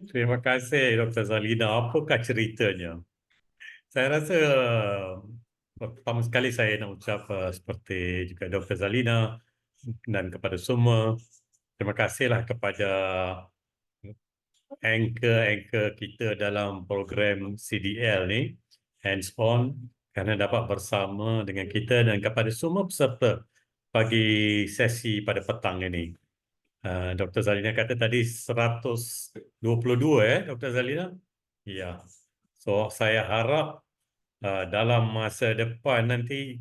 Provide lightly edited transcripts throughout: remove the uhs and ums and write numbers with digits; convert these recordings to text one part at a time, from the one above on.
Terima kasih Dr. Zalina. Apakah ceritanya? Saya rasa pertama sekali saya nak ucap seperti juga Dr. Zalina dan kepada semua, terima kasihlah kepada anchor-anchor kita dalam program CDL ni, hands on, kerana dapat bersama dengan kita dan kepada semua peserta bagi sesi pada petang ini. Dr. Zalina kata tadi 122 Dr. Zalina? Ya. So saya harap dalam masa depan nanti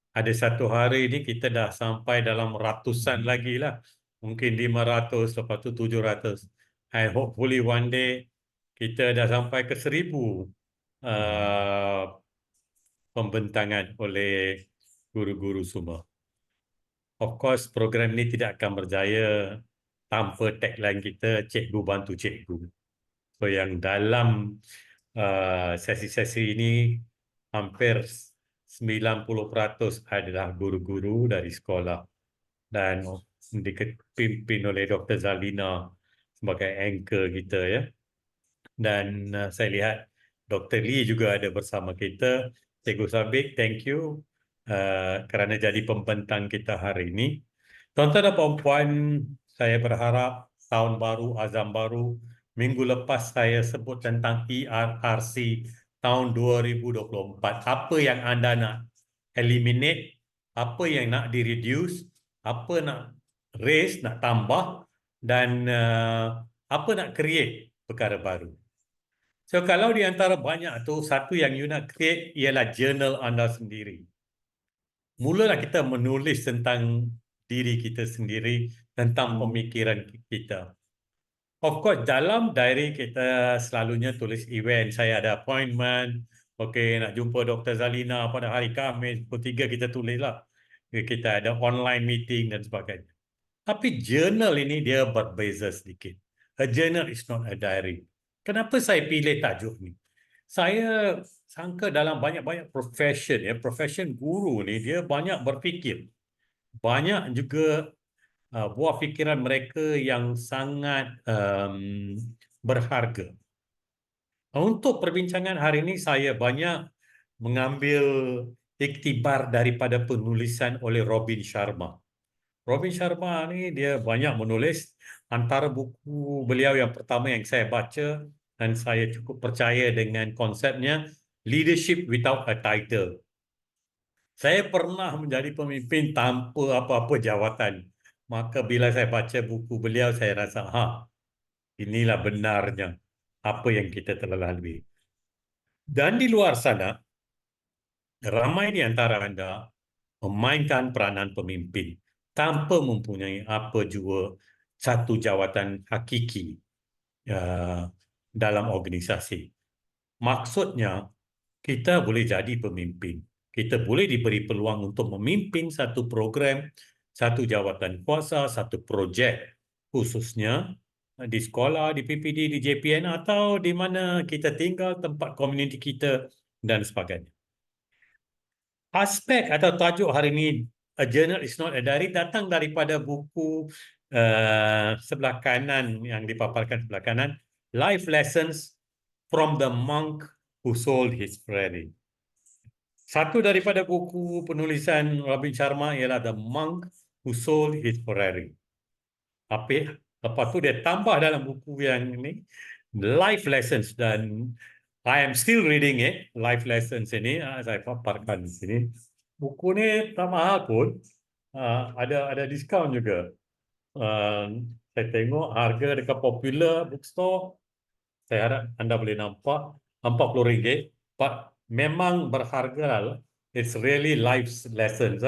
ada satu hari ni kita dah sampai dalam ratusan lagi lah. Mungkin 500, lepas tu 700. And hopefully one day kita dah sampai ke 1,000 uh, pembentangan oleh guru-guru semua. Of course, program ni tidak akan berjaya tanpa tagline kita, cikgu bantu cikgu. So yang dalam sesi-sesi ini hampir 90% adalah guru-guru dari sekolah dan dipimpin oleh Dr. Zalina sebagai anchor kita ya. Dan saya lihat Dr. Lee juga ada bersama kita. Cikgu Sabik, thank you kerana jadi pembentang kita hari ini. Tuan-tuan dan puan-puan, saya berharap tahun baru, azam baru. Minggu lepas saya sebut tentang ERRC tahun 2024. Apa yang anda nak eliminate, apa yang nak di-reduce, apa nak raise, nak tambah, dan apa nak create perkara baru. So kalau di antara banyak tu, satu yang you nak create ialah journal anda sendiri. Mulalah kita menulis tentang diri kita sendiri, tentang pemikiran kita. Of course, dalam diary kita selalunya tulis event. Saya ada appointment, okey, nak jumpa Dr. Zalina pada hari Khamis, pukul 3 kita tulislah. Kita ada online meeting dan sebagainya. Tapi journal ini dia berbeza sedikit. A journal is not a diary. Kenapa saya pilih tajuk ni? Saya sangka dalam banyak-banyak profession, ya, profession guru ni dia banyak berfikir. Banyak juga buah fikiran mereka yang sangat berharga. Untuk perbincangan hari ini saya banyak mengambil iktibar daripada penulisan oleh Robin Sharma. Robin Sharma ni dia banyak menulis. Antara buku beliau yang pertama yang saya baca dan saya cukup percaya dengan konsepnya, Leadership Without a Title. Saya pernah menjadi pemimpin tanpa apa-apa jawatan. Maka bila saya baca buku beliau, saya rasa, inilah benarnya apa yang kita telah lalui. Dan di luar sana, ramai di antara anda memainkan peranan pemimpin tanpa mempunyai apa jua satu jawatan hakiki dalam organisasi. Maksudnya, kita boleh jadi pemimpin. Kita boleh diberi peluang untuk memimpin satu program, satu jawatan kuasa, satu projek, khususnya di sekolah, di PPD, di JPN atau di mana kita tinggal, tempat komuniti kita dan sebagainya. Aspek atau tajuk hari ini, A Journal is Not a Diary, datang daripada buku sebelah kanan yang dipaparkan sebelah kanan, Life Lessons from the Monk Who Sold His Ferrari. Satu daripada buku penulisan Robin Sharma ialah The Monk Who Sold His Ferrari. Lepas tu dia tambah dalam buku yang ini, Life Lessons, dan I am still reading it, Life Lessons ini, saya paparkan di sini. Buku ni tak mahal pun, ada diskaun juga. Saya tengok harga dekat Popular Bookstore, saya harap anda boleh nampak, RM40. But memang berharga lah. It's really life lessons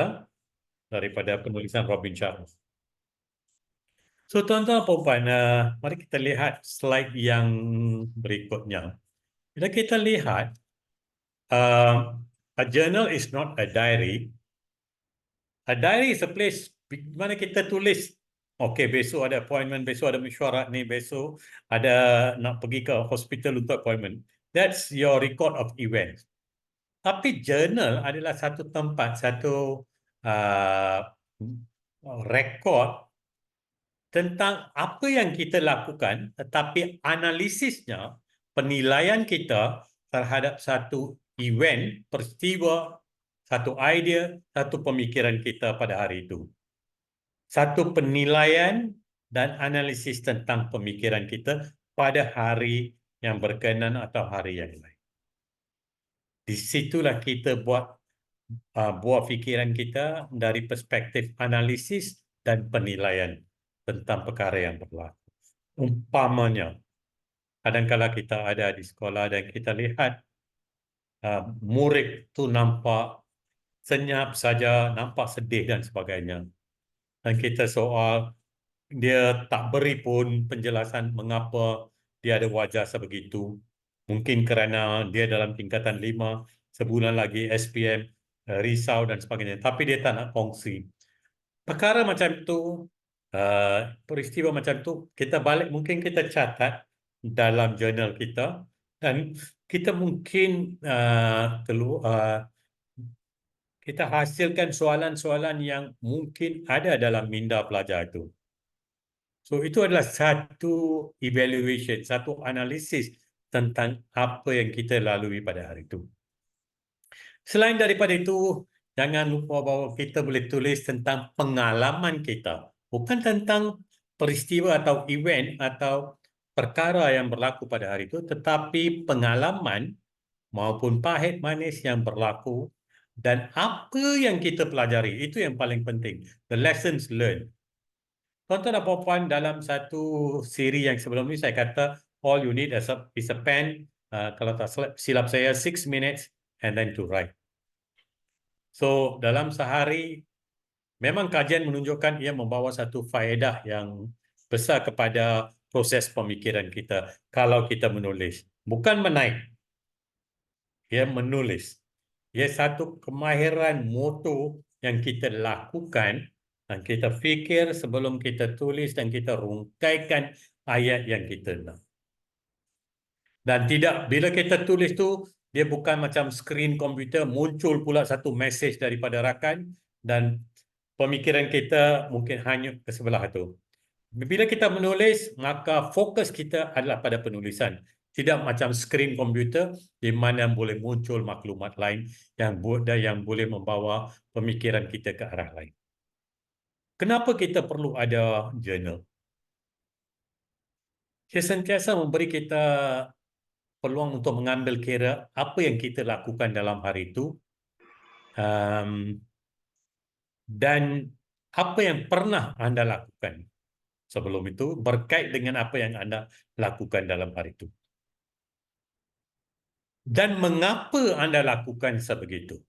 daripada penulisan Robin Sharma. So tuan-tuan dan puan, mari kita lihat slide yang berikutnya. Bila kita lihat, a journal is not a diary. A diary is a place di mana kita tulis, okey, besok ada appointment, besok ada mesyuarat ni, besok ada nak pergi ke hospital untuk appointment. That's your record of events. Tapi journal adalah satu tempat, satu rekod tentang apa yang kita lakukan, tetapi analisisnya, penilaian kita terhadap satu event, peristiwa, satu idea, satu pemikiran kita pada hari itu. Satu penilaian dan analisis tentang pemikiran kita pada hari yang berkenan atau hari yang lain. Di situlah kita buat fikiran kita dari perspektif analisis dan penilaian tentang perkara yang berlaku. Umpamanya, kadang-kadang kita ada di sekolah dan kita lihat murid tu nampak senyap saja, nampak sedih dan sebagainya. Dan kita soal, dia tak beri pun penjelasan mengapa dia ada wajah sebegitu. Mungkin kerana dia dalam tingkatan 5, sebulan lagi SPM, risau dan sebagainya. Tapi dia tak nak kongsi. Perkara macam tu, peristiwa macam tu, kita balik mungkin kita catat dalam jurnal kita dan kita mungkin kita hasilkan soalan-soalan yang mungkin ada dalam minda pelajar itu. So, itu adalah satu evaluation, satu analisis tentang apa yang kita lalui pada hari itu. Selain daripada itu, jangan lupa bahawa kita boleh tulis tentang pengalaman kita. Bukan tentang peristiwa atau event atau perkara yang berlaku pada hari itu, tetapi pengalaman maupun pahit manis yang berlaku dan apa yang kita pelajari. Itu yang paling penting. The lessons learned. Tuan-tuan dan puan-puan, dalam satu siri yang sebelum ini saya kata all you need is a pen, kalau tak silap saya 6 minutes and then to write. So dalam sehari memang kajian menunjukkan ia membawa satu faedah yang besar kepada proses pemikiran kita kalau kita menulis. Bukan menaik, ia menulis. Ia satu kemahiran moto yang kita lakukan dan kita fikir sebelum kita tulis dan kita rungkaikan ayat yang kita nak. Dan tidak, bila kita tulis tu, dia bukan macam skrin komputer, muncul pula satu mesej daripada rakan dan pemikiran kita mungkin hanyut ke sebelah itu. Bila kita menulis, maka fokus kita adalah pada penulisan. Tidak macam skrin komputer di mana boleh muncul maklumat lain yang boleh membawa pemikiran kita ke arah lain. Kenapa kita perlu ada journal? Dia sentiasa memberi kita peluang untuk mengambil kira apa yang kita lakukan dalam hari itu dan apa yang pernah anda lakukan sebelum itu berkait dengan apa yang anda lakukan dalam hari itu. Dan mengapa anda lakukan sebegitu?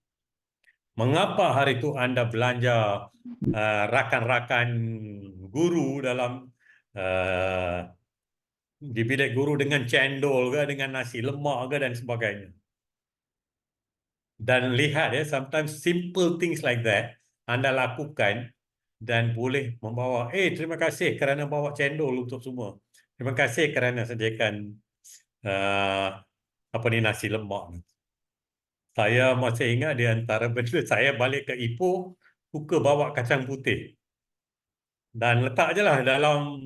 Mengapa hari itu anda belanja rakan-rakan guru dalam di bilik guru dengan cendol ke, dengan nasi lemak ke dan sebagainya. Dan lihat ya, sometimes simple things like that anda lakukan dan boleh membawa, terima kasih kerana bawa cendol untuk semua. Terima kasih kerana sediakan nasi lemak. Saya masih ingat di antara benda saya balik ke Ipoh, suka bawa kacang putih. Dan letak je lah dalam,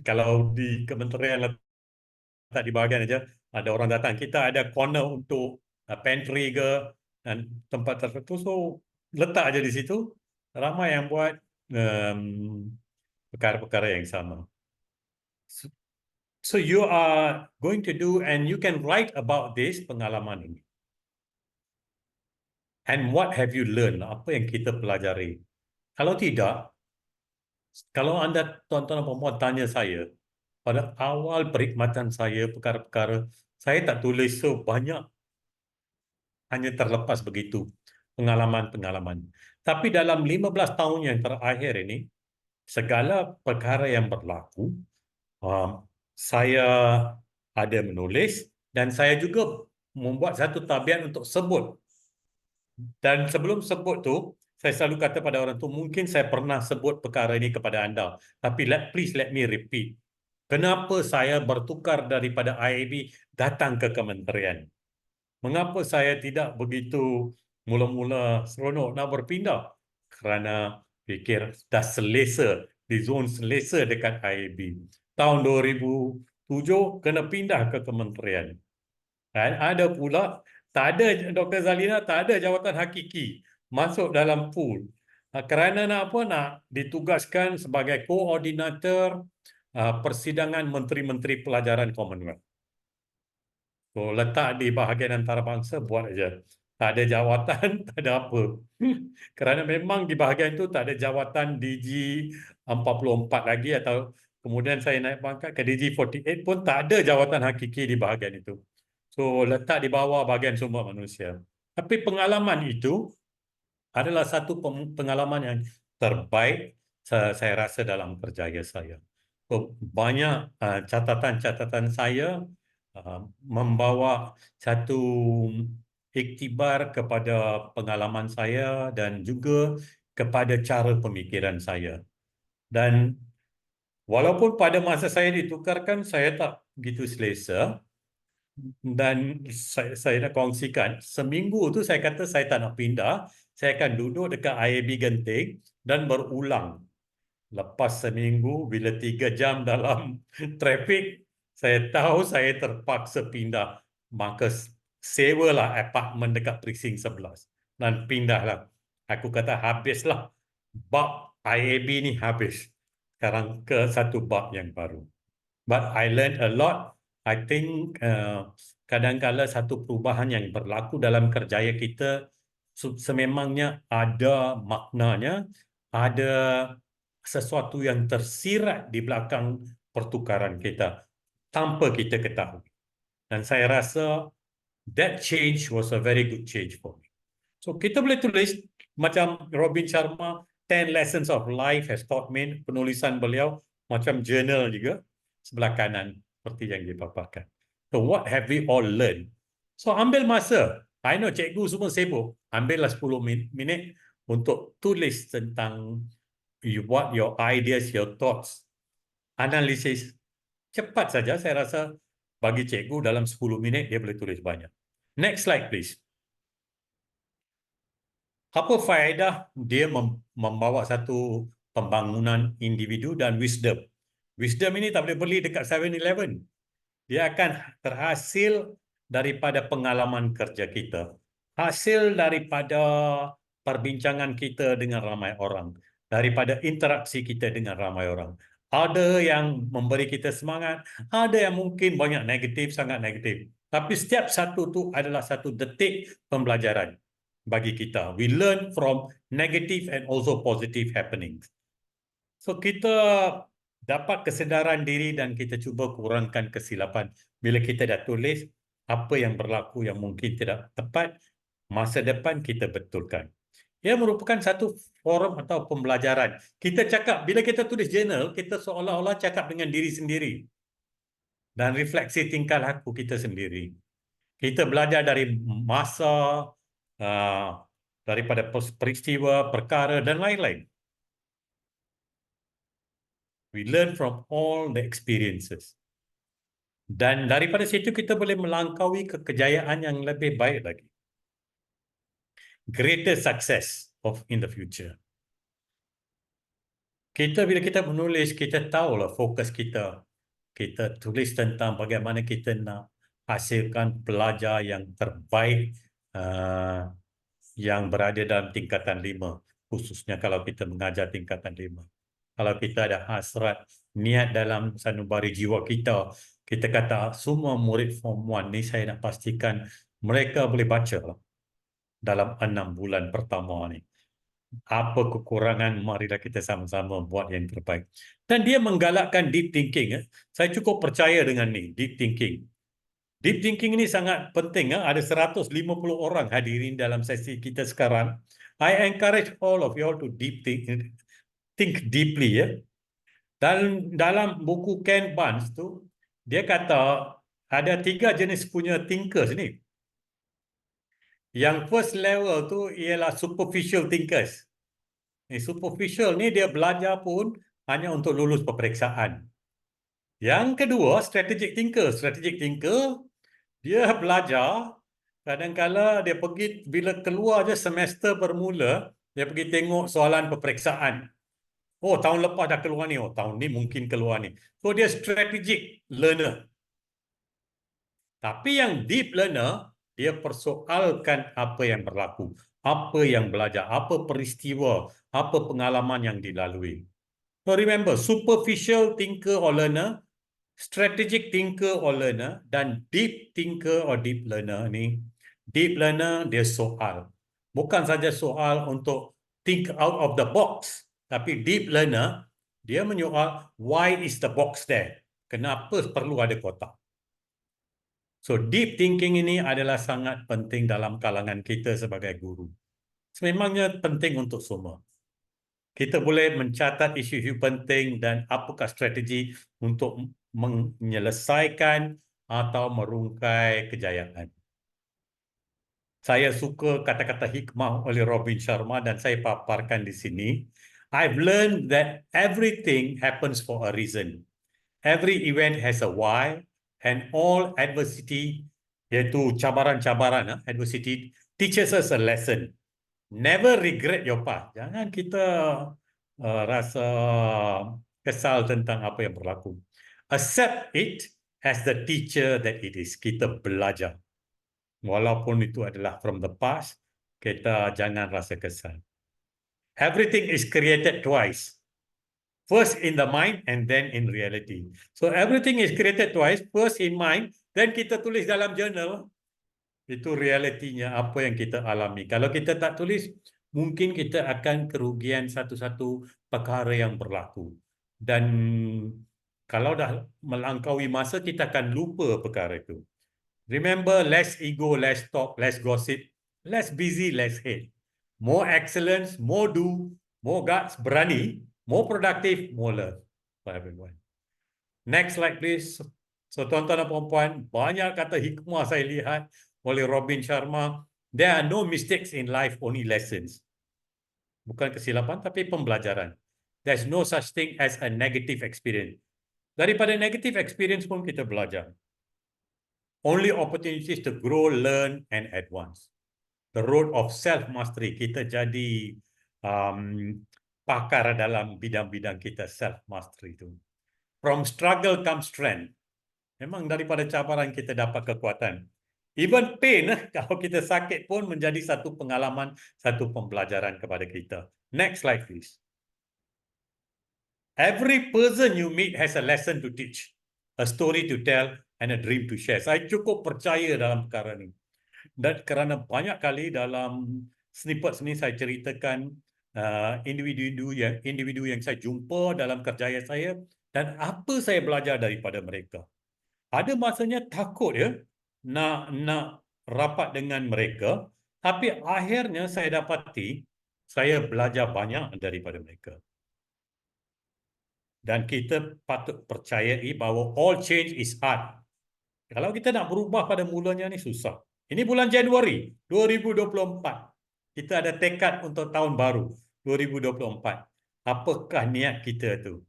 kalau di kementerian letak di bahagian aja, ada orang datang. Kita ada corner untuk pantry ke dan tempat tertentu. So, letak aja di situ. Ramai yang buat perkara-perkara yang sama. So you are going to do and you can write about this pengalaman ini. And what have you learned? Apa yang kita pelajari? Kalau tidak, kalau anda tuan-tuan dan puan tanya saya, pada awal perkhidmatan saya, perkara-perkara, saya tak tulis so banyak, hanya terlepas begitu pengalaman-pengalaman. Tapi dalam 15 tahun yang terakhir ini, segala perkara yang berlaku, saya ada menulis dan saya juga membuat satu tabiat untuk sebut. Dan sebelum sebut tu, saya selalu kata pada orang tu, mungkin saya pernah sebut perkara ini kepada anda, tapi please let me repeat. Kenapa saya bertukar daripada IAB datang ke kementerian? Mengapa saya tidak begitu mula-mula seronok nak berpindah? Kerana fikir dah selesa di zon selesa dekat IAB. Tahun 2007 kena pindah ke kementerian. Dan ada pula, tak ada Dr. Zalina, tak ada jawatan hakiki masuk dalam pool. Kerana nak apa? Nak ditugaskan sebagai koordinator persidangan Menteri-Menteri Pelajaran Commonwealth. So, letak di bahagian antarabangsa, buat aja. Tak ada jawatan, tak ada apa. Kerana memang di bahagian itu tak ada jawatan DG 44 lagi, atau kemudian saya naik pangkat ke DG 48 pun tak ada jawatan hakiki di bahagian itu. So, letak di bawah bahagian sumber manusia. Tapi pengalaman itu adalah satu pengalaman yang terbaik saya rasa dalam kerjaya saya. So, banyak catatan-catatan saya membawa satu iktibar kepada pengalaman saya dan juga kepada cara pemikiran saya. Dan walaupun pada masa saya ditukarkan, saya tak begitu selesa. Dan saya nak kongsikan, seminggu tu saya kata saya tak nak pindah, saya akan duduk dekat IAB Genting dan berulang. Lepas seminggu, bila 3 jam dalam trafik, saya tahu saya terpaksa pindah. Maka sewalah apartmen dekat precinct 11 dan pindahlah. Aku kata habislah, bab IAB ni habis. Sekarang ke satu bab yang baru. But I learned a lot. I think kadang-kadang satu perubahan yang berlaku dalam kerjaya kita sememangnya ada maknanya, ada sesuatu yang tersirat di belakang pertukaran kita tanpa kita ketahui. Dan saya rasa that change was a very good change for me. So kita boleh tulis macam Robin Sharma, 10 Lessons of Life has taught me, penulisan beliau macam journal juga sebelah kanan seperti yang dipaparkan. So what have we all learned? So ambil masa. I know cikgu semua sibuk. Ambillah 10 minit untuk tulis tentang what your ideas, your thoughts, analisis. Cepat saja saya rasa bagi cikgu dalam 10 minit dia boleh tulis banyak. Next slide please. Apa faedah dia membawa satu pembangunan individu dan wisdom? Wisdom ini tak boleh beli dekat 7-Eleven. Dia akan terhasil daripada pengalaman kerja kita. Hasil daripada perbincangan kita dengan ramai orang. Daripada interaksi kita dengan ramai orang. Ada yang memberi kita semangat, ada yang mungkin banyak negatif, sangat negatif. Tapi setiap satu tu adalah satu detik pembelajaran bagi kita. We learn from negative and also positive happenings. So kita dapat kesedaran diri dan kita cuba kurangkan kesilapan. Bila kita dah tulis apa yang berlaku yang mungkin tidak tepat, masa depan kita betulkan. Ia merupakan satu forum atau pembelajaran. Kita cakap, bila kita tulis jurnal, kita seolah-olah cakap dengan diri sendiri. Dan refleksi tingkah laku kita sendiri. Kita belajar dari masa, daripada peristiwa, perkara dan lain-lain. We learn from all the experiences. Dan daripada situ kita boleh melangkaui ke kejayaan yang lebih baik lagi. Greater success in the future. Bila kita menulis, kita tahulah fokus kita. Kita tulis tentang bagaimana kita nak hasilkan pelajar yang terbaik yang berada dalam tingkatan 5, khususnya kalau kita mengajar tingkatan 5. Kalau kita ada hasrat, niat dalam sanubari jiwa kita, kita kata semua murid Form 1 ni saya nak pastikan mereka boleh baca dalam 6 bulan pertama ni. Apa kekurangan, marilah kita sama-sama buat yang terbaik. Dan dia menggalakkan deep thinking. Saya cukup percaya dengan ni, deep thinking. Deep thinking ini sangat penting. Ada 150 orang hadirin dalam sesi kita sekarang. I encourage all of you all to think deeply. Dan dalam buku Ken Barnes tu, dia kata ada 3 jenis punya thinkers ni. Yang first level tu ialah superficial thinkers. Superficial ni dia belajar pun hanya untuk lulus peperiksaan. Yang kedua, strategic thinker. Strategic thinker, dia belajar, kadang-kadang dia pergi, bila keluar je semester bermula, dia pergi tengok soalan peperiksaan. Oh, tahun lepas dah keluar ni. Oh, tahun ni mungkin keluar ni. So, dia strategic learner. Tapi yang deep learner, dia persoalkan apa yang berlaku, apa yang belajar, apa peristiwa, apa pengalaman yang dilalui. So remember, superficial thinker or learner, strategic thinker or learner, dan deep thinker or deep learner ni, deep learner dia soal. Bukan saja soal untuk think out of the box, tapi deep learner, dia menyoal why is the box there? Kenapa perlu ada kotak? So deep thinking ini adalah sangat penting dalam kalangan kita sebagai guru. Sememangnya penting untuk semua. Kita boleh mencatat isu-isu penting dan apakah strategi untuk menyelesaikan atau merungkai kejayaan. Saya suka kata-kata hikmah oleh Robin Sharma dan saya paparkan di sini. I've learned that everything happens for a reason. Every event has a why, and all adversity, iaitu cabaran-cabaran, adversity, teaches us a lesson. Never regret your past. Jangan kita rasa kesal tentang apa yang berlaku. Accept it as the teacher that it is. Kita belajar. Walaupun itu adalah from the past, kita jangan rasa kesal. Everything is created twice. First in the mind and then in reality. So everything is created twice, first in mind, then kita tulis dalam journal, itu realitinya apa yang kita alami. Kalau kita tak tulis, mungkin kita akan kerugian satu-satu perkara yang berlaku. Dan kalau dah melangkaui masa, kita akan lupa perkara itu. Remember, less ego, less talk, less gossip, less busy, less hate. More excellence, more do, more guts, berani, more productive, more love for everyone. Next slide, please. So, tuan-tuan dan puan-puan, banyak kata hikmah saya lihat oleh Robin Sharma. There are no mistakes in life, only lessons. Bukan kesilapan, tapi pembelajaran. There's no such thing as a negative experience. Daripada negative experience pun kita belajar. Only opportunities to grow, learn, and advance. The road of self-mastery. Kita jadi pakar dalam bidang-bidang kita self-mastery itu. From struggle comes strength. Memang daripada cabaran kita dapat kekuatan. Even pain, kalau kita sakit pun menjadi satu pengalaman, satu pembelajaran kepada kita. Next slide, please. Every person you meet has a lesson to teach, a story to tell, and a dream to share. Saya cukup percaya dalam perkara ini. Dan kerana banyak kali dalam snippet ini saya ceritakan individu yang saya jumpa dalam kerjaya saya dan apa saya belajar daripada mereka. Ada masanya takut ya nak rapat dengan mereka, tapi akhirnya saya dapati saya belajar banyak daripada mereka. Dan kita patut percayai bahawa all change is hard. Kalau kita nak berubah pada mulanya ni susah. Ini bulan Januari 2024. Kita ada tekad untuk tahun baru 2024. Apakah niat kita tu?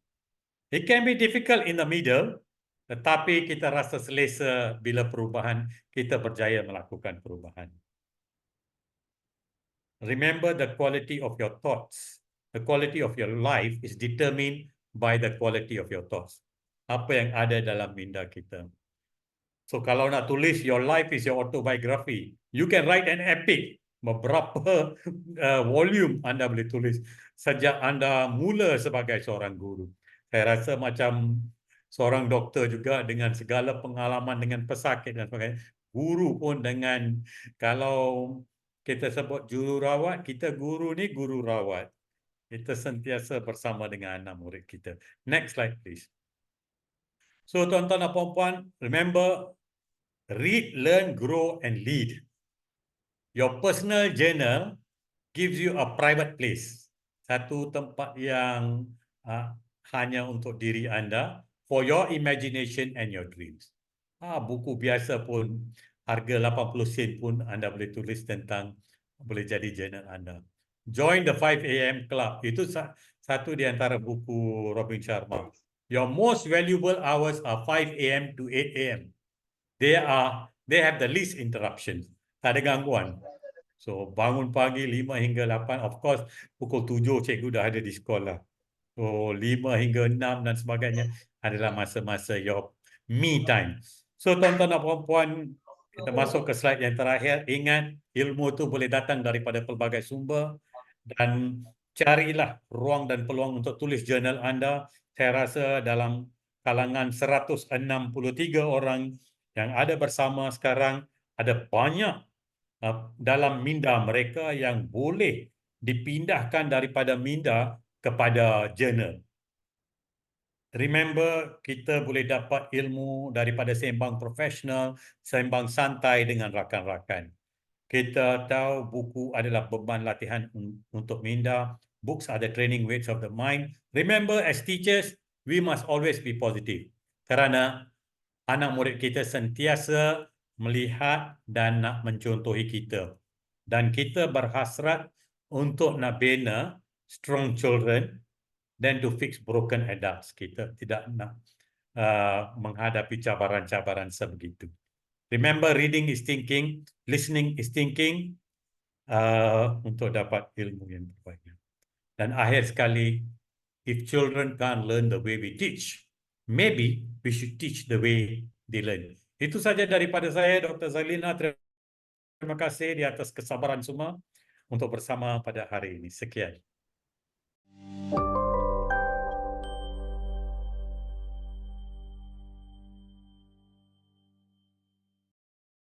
It can be difficult in the middle, tetapi kita rasa selesa bila perubahan, kita berjaya melakukan perubahan. Remember the quality of your thoughts. The quality of your life is determined by the quality of your thoughts. Apa yang ada dalam minda kita. So kalau nak tulis, your life is your autobiography. You can write an epic. Beberapa volume anda boleh tulis sejak anda mula sebagai seorang guru. Saya rasa macam seorang doktor juga dengan segala pengalaman dengan pesakit dan sebagainya. Guru pun dengan, kalau kita sebut jururawat, kita guru ni guru rawat. Kita sentiasa bersama dengan anak murid kita. Next slide, please. So, tuan-tuan dan puan-puan, remember, read, learn, grow, and lead. Your personal journal gives you a private place. Satu tempat yang hanya untuk diri anda, for your imagination and your dreams. Buku biasa pun, harga 80 sen pun anda boleh tulis tentang, boleh jadi journal anda. Join the 5 AM Club. Itu satu di antara buku Robin Sharma. Your most valuable hours are 5 AM to 8 AM. They have the least interruptions. Tak ada gangguan. So, bangun pagi 5 hingga 8. Of course, pukul 7 cikgu dah ada di sekolah. 5 hingga 6 dan sebagainya adalah masa-masa your me time. So tuan-tuan dan puan-puan, kita masuk ke slide yang terakhir. Ingat, ilmu tu boleh datang daripada pelbagai sumber dan carilah ruang dan peluang untuk tulis jurnal anda. Saya rasa dalam kalangan 163 orang yang ada bersama sekarang, ada banyak dalam minda mereka yang boleh dipindahkan daripada minda kepada jurnal. Remember, kita boleh dapat ilmu daripada sembang profesional, sembang santai dengan rakan-rakan. Kita tahu buku adalah beban latihan untuk minda. Books are the training weights of the mind. Remember, as teachers, we must always be positive. Kerana anak murid kita sentiasa melihat dan nak mencontohi kita. Dan kita berhasrat untuk nak bina strong children than to fix broken adults. Kita tidak nak menghadapi cabaran-cabaran sebegitu. Remember, reading is thinking, listening is thinking, untuk dapat ilmu yang terbaik. Dan akhir sekali, if children can't learn the way we teach, maybe we should teach the way they learn. Itu saja daripada saya, Dr. Zalina. Terima kasih di atas kesabaran semua untuk bersama pada hari ini. Sekian.